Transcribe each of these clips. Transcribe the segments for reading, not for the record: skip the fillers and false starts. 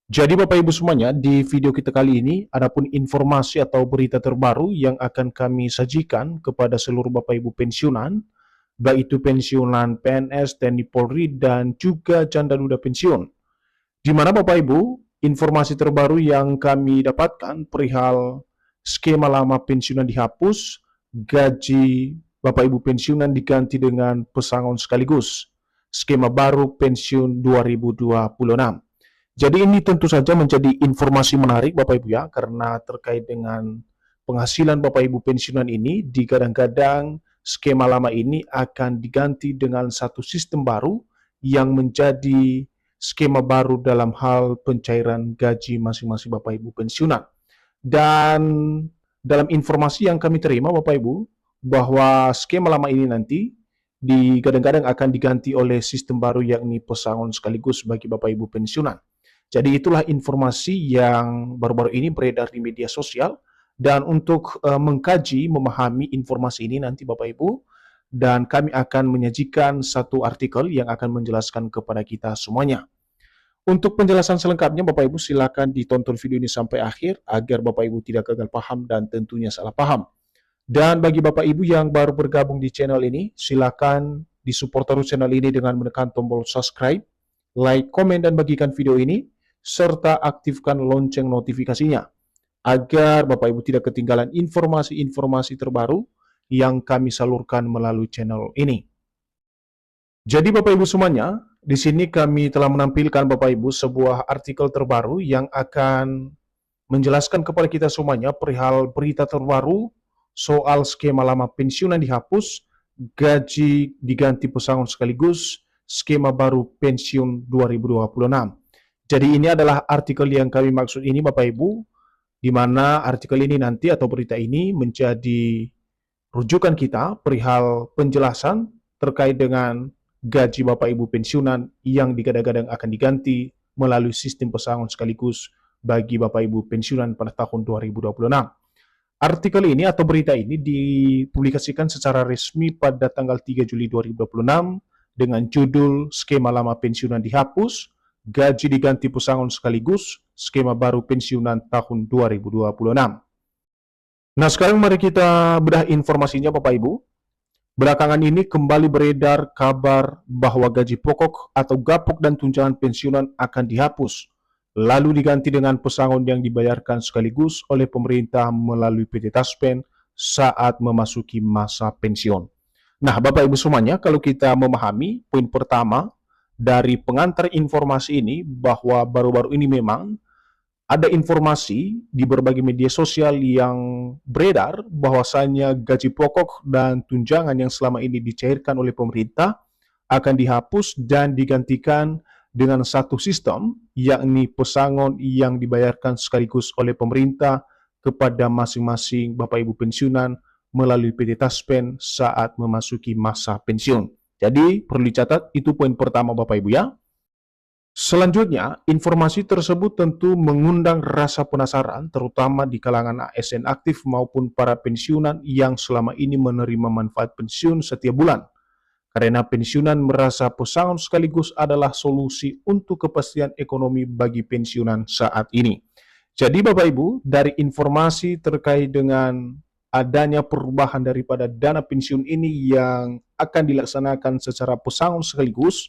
Jadi Bapak Ibu semuanya, di video kita kali ini adapun informasi atau berita terbaru yang akan kami sajikan kepada seluruh Bapak Ibu pensiunan, baik itu pensiunan PNS, TNI Polri, dan juga janda duda pensiun. Di mana Bapak Ibu, informasi terbaru yang kami dapatkan perihal skema lama pensiunan dihapus, gaji Bapak Ibu pensiunan diganti dengan pesangon sekaligus, skema baru pensiun 2026. Jadi ini tentu saja menjadi informasi menarik Bapak Ibu ya, karena terkait dengan penghasilan Bapak Ibu pensiunan ini, digadang-gadang skema lama ini akan diganti dengan satu sistem baru yang menjadi skema baru dalam hal pencairan gaji masing-masing Bapak Ibu pensiunan. Dan dalam informasi yang kami terima Bapak Ibu, bahwa skema lama ini nanti digadang-gadang akan diganti oleh sistem baru yakni pesangon sekaligus bagi Bapak Ibu pensiunan. Jadi itulah informasi yang baru-baru ini beredar di media sosial, dan untuk mengkaji, memahami informasi ini nanti Bapak Ibu, dan kami akan menyajikan satu artikel yang akan menjelaskan kepada kita semuanya. Untuk penjelasan selengkapnya Bapak Ibu silakan ditonton video ini sampai akhir agar Bapak Ibu tidak gagal paham dan tentunya salah paham. Dan bagi Bapak Ibu yang baru bergabung di channel ini, silakan disupport terus channel ini dengan menekan tombol subscribe, like, komen, dan bagikan video ini, serta aktifkan lonceng notifikasinya, agar Bapak Ibu tidak ketinggalan informasi-informasi terbaru yang kami salurkan melalui channel ini. Jadi Bapak Ibu semuanya, di sini kami telah menampilkan Bapak Ibu sebuah artikel terbaru yang akan menjelaskan kepada kita semuanya perihal berita terbaru soal skema lama pensiunan dihapus, gaji diganti pesangon sekaligus, skema baru pensiun 2026. Jadi ini adalah artikel yang kami maksud ini Bapak Ibu, di mana artikel ini nanti atau berita ini menjadi rujukan kita perihal penjelasan terkait dengan gaji Bapak Ibu pensiunan yang digadang-gadang akan diganti melalui sistem pesangon sekaligus bagi Bapak Ibu pensiunan pada tahun 2026. Artikel ini atau berita ini dipublikasikan secara resmi pada tanggal 3 Juli 2026 dengan judul Skema Lama Pensiunan Dihapus, Gaji Diganti Pesangon Sekaligus, Skema Baru Pensiunan Tahun 2026. Nah, sekarang mari kita bedah informasinya Bapak Ibu. Belakangan ini kembali beredar kabar bahwa gaji pokok atau gapok dan tunjangan pensiunan akan dihapus, lalu diganti dengan pesangon yang dibayarkan sekaligus oleh pemerintah melalui PT Taspen saat memasuki masa pensiun. Nah, Bapak Ibu semuanya, kalau kita memahami poin pertama dari pengantar informasi ini, bahwa baru-baru ini memang ada informasi di berbagai media sosial yang beredar bahwasanya gaji pokok dan tunjangan yang selama ini dicairkan oleh pemerintah akan dihapus dan digantikan dengan satu sistem, yakni pesangon yang dibayarkan sekaligus oleh pemerintah kepada masing-masing Bapak Ibu pensiunan melalui PT Taspen saat memasuki masa pensiun. Jadi perlu dicatat, itu poin pertama Bapak Ibu ya. Selanjutnya, informasi tersebut tentu mengundang rasa penasaran terutama di kalangan ASN aktif maupun para pensiunan yang selama ini menerima manfaat pensiun setiap bulan. Karena pensiunan merasa pesangon sekaligus adalah solusi untuk kepastian ekonomi bagi pensiunan saat ini. Jadi Bapak Ibu, dari informasi terkait dengan adanya perubahan daripada dana pensiun ini yang akan dilaksanakan secara pesangon sekaligus,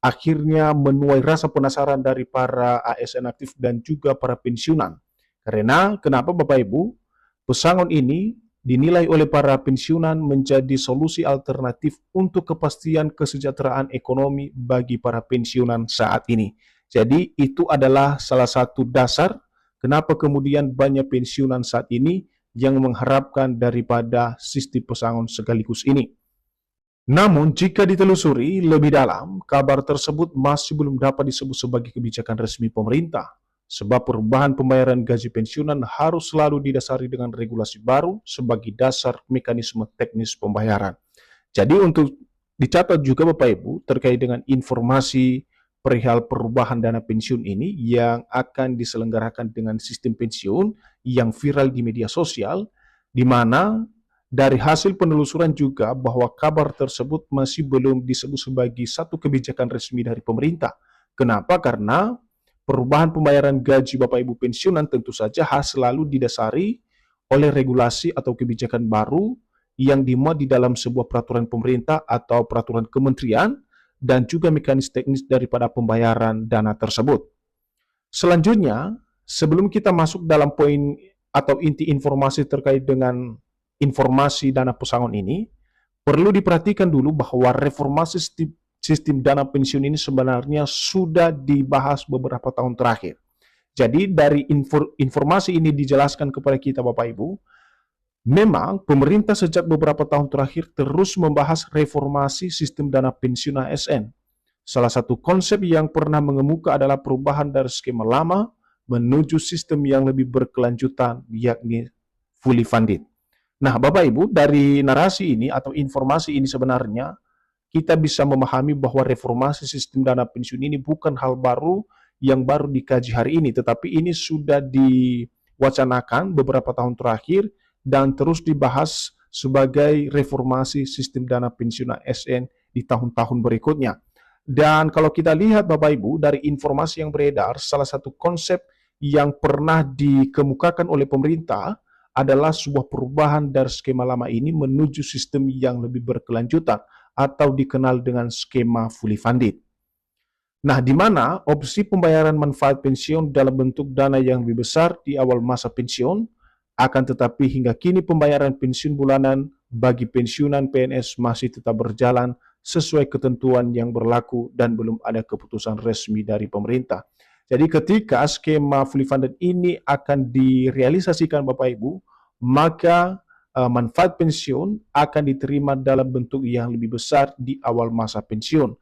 akhirnya menuai rasa penasaran dari para ASN aktif dan juga para pensiunan. Karena kenapa Bapak Ibu? Pesangon ini dinilai oleh para pensiunan menjadi solusi alternatif untuk kepastian kesejahteraan ekonomi bagi para pensiunan saat ini. Jadi itu adalah salah satu dasar kenapa kemudian banyak pensiunan saat ini yang mengharapkan daripada sistem pesangon sekaligus ini. Namun, jika ditelusuri lebih dalam, kabar tersebut masih belum dapat disebut sebagai kebijakan resmi pemerintah, sebab perubahan pembayaran gaji pensiunan harus selalu didasari dengan regulasi baru sebagai dasar mekanisme teknis pembayaran. Jadi untuk dicatat juga Bapak Ibu terkait dengan informasi perihal perubahan dana pensiun ini yang akan diselenggarakan dengan sistem pensiun yang viral di media sosial, di mana dari hasil penelusuran juga bahwa kabar tersebut masih belum disebut sebagai satu kebijakan resmi dari pemerintah. Kenapa? Karena perubahan pembayaran gaji Bapak Ibu pensiunan tentu saja harus selalu didasari oleh regulasi atau kebijakan baru yang dimuat di dalam sebuah peraturan pemerintah atau peraturan kementerian dan juga mekanisme teknis daripada pembayaran dana tersebut. Selanjutnya, sebelum kita masuk dalam poin atau inti informasi terkait dengan informasi dana pesangon ini, perlu diperhatikan dulu bahwa reformasi sistem dana pensiun ini sebenarnya sudah dibahas beberapa tahun terakhir. Jadi dari informasi ini dijelaskan kepada kita Bapak Ibu, memang pemerintah sejak beberapa tahun terakhir terus membahas reformasi sistem dana pensiun ASN. Salah satu konsep yang pernah mengemuka adalah perubahan dari skema lama menuju sistem yang lebih berkelanjutan, yakni fully funded. Nah, Bapak Ibu, dari narasi ini atau informasi ini sebenarnya kita bisa memahami bahwa reformasi sistem dana pensiun ini bukan hal baru yang baru dikaji hari ini, tetapi ini sudah diwacanakan beberapa tahun terakhir dan terus dibahas sebagai reformasi sistem dana pensiun ASN di tahun-tahun berikutnya. Dan kalau kita lihat Bapak Ibu, dari informasi yang beredar, salah satu konsep yang pernah dikemukakan oleh pemerintah adalah sebuah perubahan dari skema lama ini menuju sistem yang lebih berkelanjutan atau dikenal dengan skema fully funded. Nah, di mana opsi pembayaran manfaat pensiun dalam bentuk dana yang lebih besar di awal masa pensiun, akan tetapi hingga kini pembayaran pensiun bulanan bagi pensiunan PNS masih tetap berjalan sesuai ketentuan yang berlaku dan belum ada keputusan resmi dari pemerintah. Jadi ketika skema fully funded ini akan direalisasikan Bapak Ibu, maka manfaat pensiun akan diterima dalam bentuk yang lebih besar di awal masa pensiun.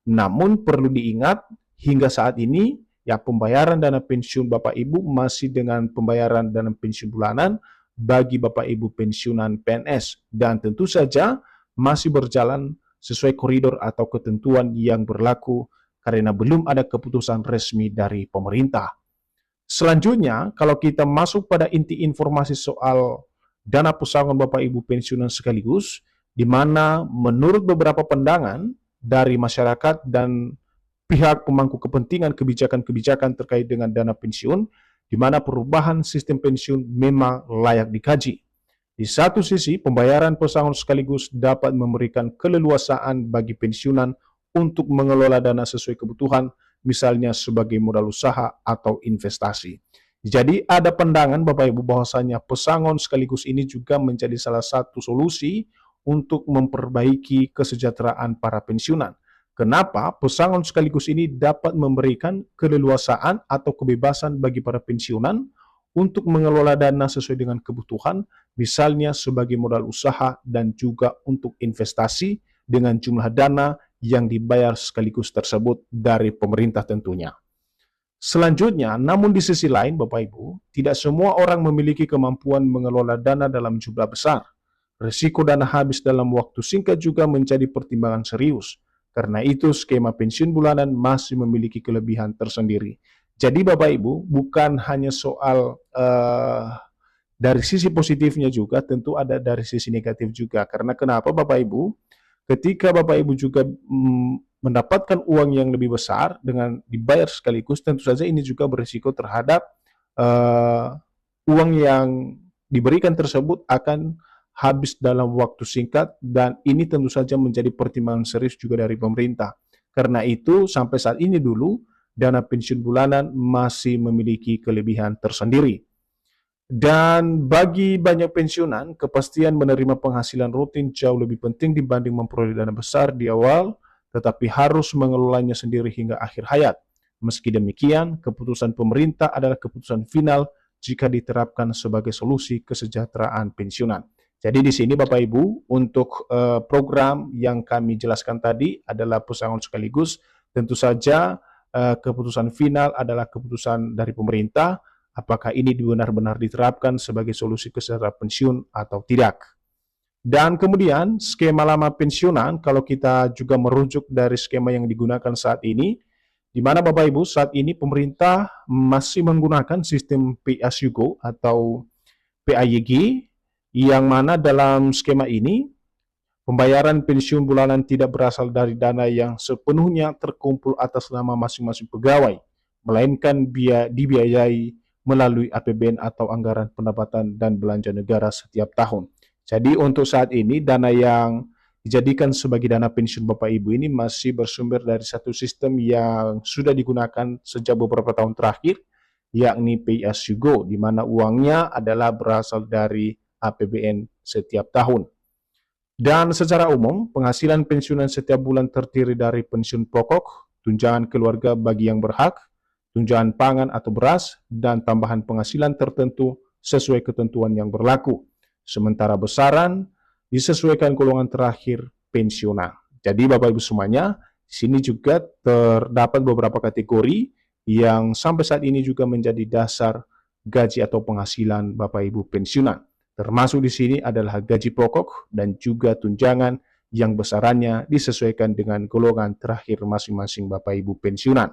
Namun perlu diingat, hingga saat ini ya pembayaran dana pensiun Bapak Ibu masih dengan pembayaran dana pensiun bulanan bagi Bapak Ibu pensiunan PNS dan tentu saja masih berjalan sesuai koridor atau ketentuan yang berlaku karena belum ada keputusan resmi dari pemerintah. Selanjutnya, kalau kita masuk pada inti informasi soal dana pesangon Bapak Ibu pensiunan sekaligus, di mana menurut beberapa pandangan dari masyarakat dan pihak pemangku kepentingan kebijakan-kebijakan terkait dengan dana pensiun, di mana perubahan sistem pensiun memang layak dikaji. Di satu sisi, pembayaran pesangon sekaligus dapat memberikan keleluasaan bagi pensiunan untuk mengelola dana sesuai kebutuhan, misalnya sebagai modal usaha atau investasi. Jadi ada pandangan Bapak Ibu bahwasanya pesangon sekaligus ini juga menjadi salah satu solusi untuk memperbaiki kesejahteraan para pensiunan. Kenapa? Pesangon sekaligus ini dapat memberikan keleluasaan atau kebebasan bagi para pensiunan untuk mengelola dana sesuai dengan kebutuhan, misalnya sebagai modal usaha dan juga untuk investasi dengan jumlah dana yang dibayar sekaligus tersebut dari pemerintah tentunya. Selanjutnya, namun di sisi lain Bapak Ibu, tidak semua orang memiliki kemampuan mengelola dana dalam jumlah besar. Risiko dana habis dalam waktu singkat juga menjadi pertimbangan serius. Karena itu, skema pensiun bulanan masih memiliki kelebihan tersendiri. Jadi Bapak Ibu, bukan hanya soal dari sisi positifnya juga, tentu ada dari sisi negatif juga. Karena kenapa Bapak Ibu? Ketika Bapak Ibu juga mendapatkan uang yang lebih besar dengan dibayar sekaligus, tentu saja ini juga berisiko terhadap uang yang diberikan tersebut akan habis dalam waktu singkat dan ini tentu saja menjadi pertimbangan serius juga dari pemerintah. Karena itu sampai saat ini dulu dana pensiun bulanan masih memiliki kelebihan tersendiri. Dan bagi banyak pensiunan, kepastian menerima penghasilan rutin jauh lebih penting dibanding memperoleh dana besar di awal, tetapi harus mengelolanya sendiri hingga akhir hayat. Meski demikian, keputusan pemerintah adalah keputusan final jika diterapkan sebagai solusi kesejahteraan pensiunan. Jadi di sini Bapak Ibu, untuk program yang kami jelaskan tadi adalah pesangon sekaligus. Tentu saja keputusan final adalah keputusan dari pemerintah, apakah ini benar-benar diterapkan sebagai solusi kesejahteraan pensiun atau tidak. Dan kemudian skema lama pensiunan, kalau kita juga merujuk dari skema yang digunakan saat ini, di mana Bapak Ibu saat ini pemerintah masih menggunakan sistem Pay As You Go atau PAYG, yang mana dalam skema ini pembayaran pensiun bulanan tidak berasal dari dana yang sepenuhnya terkumpul atas nama masing-masing pegawai, melainkan dibiayai melalui APBN atau anggaran pendapatan dan belanja negara setiap tahun. Jadi untuk saat ini dana yang dijadikan sebagai dana pensiun Bapak Ibu ini masih bersumber dari satu sistem yang sudah digunakan sejak beberapa tahun terakhir, yakni Pay As You Go, di mana uangnya adalah berasal dari APBN setiap tahun. Dan secara umum, penghasilan pensiunan setiap bulan terdiri dari pensiun pokok, tunjangan keluarga bagi yang berhak, tunjangan pangan atau beras, dan tambahan penghasilan tertentu sesuai ketentuan yang berlaku. Sementara besaran disesuaikan golongan terakhir pensiunan. Jadi Bapak Ibu semuanya, di sini juga terdapat beberapa kategori yang sampai saat ini juga menjadi dasar gaji atau penghasilan Bapak Ibu pensiunan. Termasuk di sini adalah gaji pokok dan juga tunjangan yang besarannya disesuaikan dengan golongan terakhir masing-masing Bapak Ibu pensiunan.